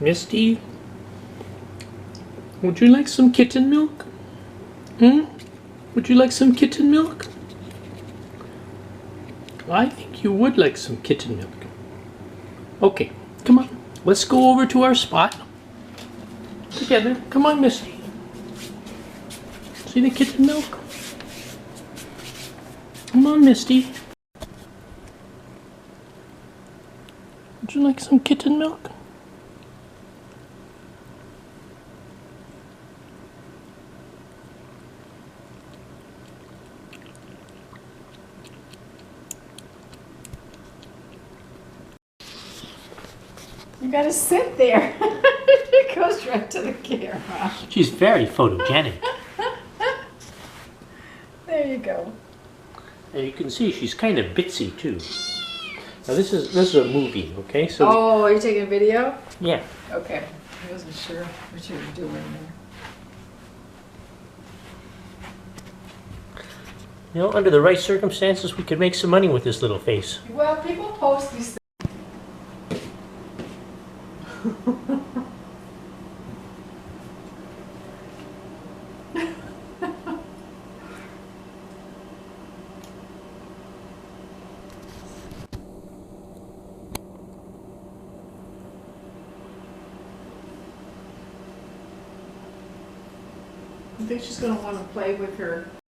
Misty, would you like some kitten milk? Hmm? Would you like some kitten milk? I think you would like some kitten milk. Okay, come on. Let's go over to our spot. Together. Come on, Misty. See the kitten milk? Come on, Misty. Would you like some kitten milk? You gotta sit there. It goes right to the camera. She's very photogenic. There you go. And you can see she's kind of bitsy too. Now this is a movie, okay? So Oh, are you taking a video? yeah. Okay. I wasn't sure what you were doing there. You know, under the right circumstances, we could make some money with this little face. Well, people post these things. I think she's going to want to play with her